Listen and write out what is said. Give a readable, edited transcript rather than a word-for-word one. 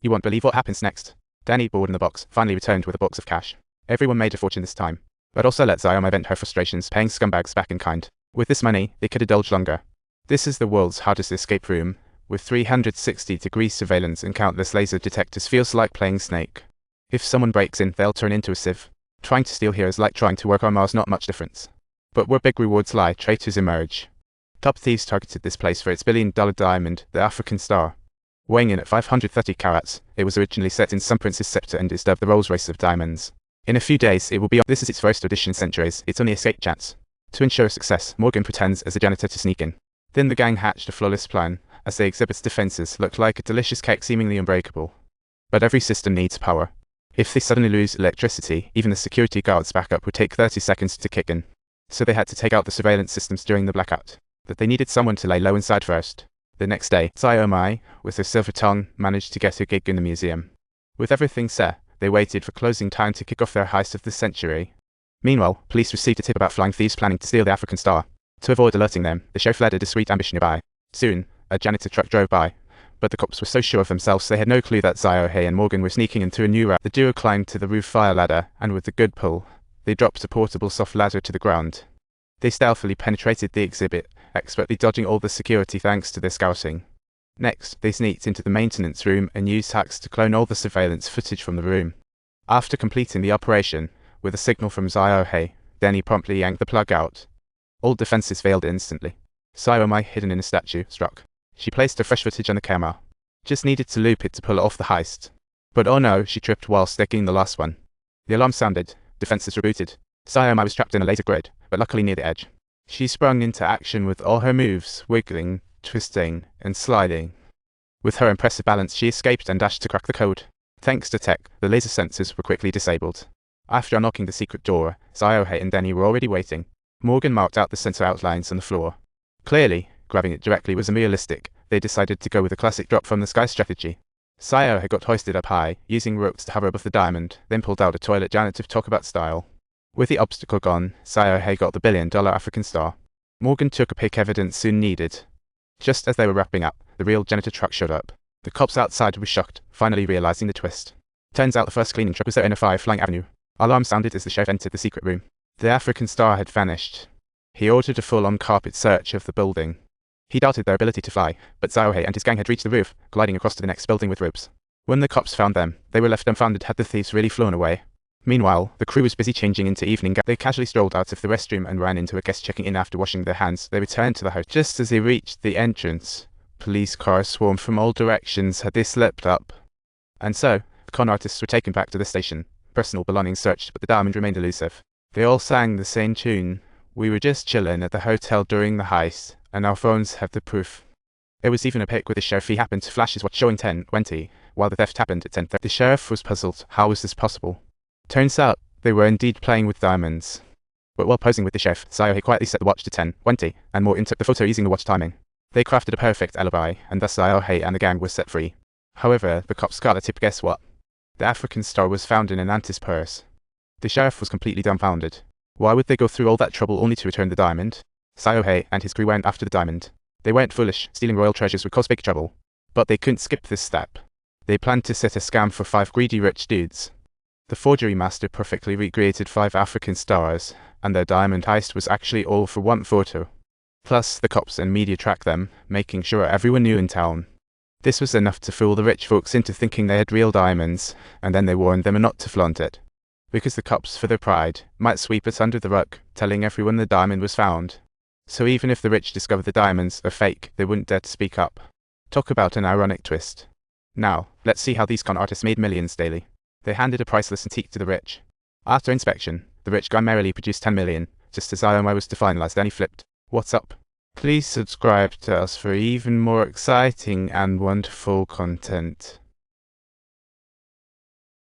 You won't believe what happens next. Danny, board in the box, finally returned with a box of cash. Everyone made a fortune this time, but also let Xiaoma vent her frustrations, paying scumbags back in kind. With this money, they could indulge longer. This is the world's hardest escape room, with 360-degree surveillance and countless laser detectors. Feels like playing Snake. If someone breaks in, they'll turn into a sieve. Trying to steal here is like trying to work on Mars, not much difference. But where big rewards lie, traitors emerge. Top thieves targeted this place for its billion-dollar diamond, the African Star. Weighing in at 530 carats, it was originally set in some prince's scepter and is dubbed the Rolls-Royce of diamonds. In a few days, it will be on. This is its first audition in centuries, its only escape chance. To ensure success, Morgan pretends as a janitor to sneak in. Then the gang hatched a flawless plan, as they exhibit's defenses looked like a delicious cake seemingly unbreakable. But every system needs power. If they suddenly lose electricity, even the security guard's backup would take 30 seconds to kick in. So they had to take out the surveillance systems during the blackout. But they needed someone to lay low inside first. The next day, Xiaoma, with her silver tongue, managed to get a gig in the museum. With everything set, they waited for closing time to kick off their heist of the century. Meanwhile, police received a tip about flying thieves planning to steal the African Star. To avoid alerting them, the sheriff led a discreet ambush nearby. Soon, a janitor truck drove by, but the cops were so sure of themselves they had no clue that Xiaohe and Morgan were sneaking in through a new route. The duo climbed to the roof fire ladder, and with a good pull, they dropped a portable soft ladder to the ground. They stealthily penetrated the exhibit, expertly dodging all the security thanks to their scouting. Next, they sneaked into the maintenance room and used hacks to clone all the surveillance footage from the room. After completing the operation, with a signal from Xiaohe, Denny promptly yanked the plug out. All defenses failed instantly. Xiaoma, hidden in a statue, struck. She placed her fresh footage on the camera. Just needed to loop it to pull off the heist. But oh no, she tripped while sticking the last one. The alarm sounded, defenses rebooted. Xiaoma was trapped in a laser grid, but luckily near the edge. She sprung into action with all her moves, wiggling, twisting, and sliding. With her impressive balance, she escaped and dashed to crack the code. Thanks to tech, the laser sensors were quickly disabled. After unlocking the secret door, Xiaohe and Denny were already waiting. Morgan marked out the sensor outlines on the floor. Clearly, grabbing it directly was unrealistic. They decided to go with a classic drop from the sky strategy. Xiaohe got hoisted up high, using ropes to hover above the diamond, then pulled out a toilet janitor to talk about style. With the obstacle gone, Xiaohe got the billion-dollar African Star. Morgan took a pic evidence soon needed. Just as they were wrapping up, the real janitor truck showed up. The cops outside were shocked, finally realizing the twist. Turns out the first cleaning truck was there in a fire-flying avenue. Alarm sounded as the sheriff entered the secret room. The African Star had vanished. He ordered a full-on carpet search of the building. He doubted their ability to fly, but Xiaohe and his gang had reached the roof, gliding across to the next building with ropes. When the cops found them, they were left dumbfounded. Had the thieves really flown away? Meanwhile, the crew was busy changing into evening gown. They casually strolled out of the restroom and ran into a guest checking in after washing their hands. They returned to the house. Just as they reached the entrance, police cars swarmed from all directions. Had they slipped up? And so, the con artists were taken back to the station. Personal belongings searched, but the diamond remained elusive. They all sang the same tune. We were just chillin' at the hotel during the heist, and our phones have the proof. There was even a pic with the sheriff. He happened to flash his watch showing 10:20, while the theft happened at 10:30. The sheriff was puzzled. How was this possible? Turns out, they were indeed playing with diamonds. But while posing with the chef, Xiaohe quietly set the watch to 10:20, and Morgan took the photo using the watch timing. They crafted a perfect alibi, and thus Xiaohe and the gang were set free. However, the cops got a tip. Guess what? The African Star was found in an auntie's purse. The sheriff was completely dumbfounded. Why would they go through all that trouble only to return the diamond? Xiaohe and his crew went after the diamond. They weren't foolish. Stealing royal treasures would cause big trouble. But they couldn't skip this step. They planned to set a scam for 5 greedy rich dudes. The forgery master perfectly recreated 5 African stars, and their diamond heist was actually all for one photo. Plus, the cops and media tracked them, making sure everyone knew in town. This was enough to fool the rich folks into thinking they had real diamonds, and then they warned them not to flaunt it. Because the cops, for their pride, might sweep it under the rug, telling everyone the diamond was found. So even if the rich discovered the diamonds are fake, they wouldn't dare to speak up. Talk about an ironic twist. Now, let's see how these con artists made millions daily. They handed a priceless antique to the rich. After inspection, the rich guy merrily produced 10 million, just as Xiaomi was to finalize. Then he flipped. What's up? Please subscribe to us for even more exciting and wonderful content.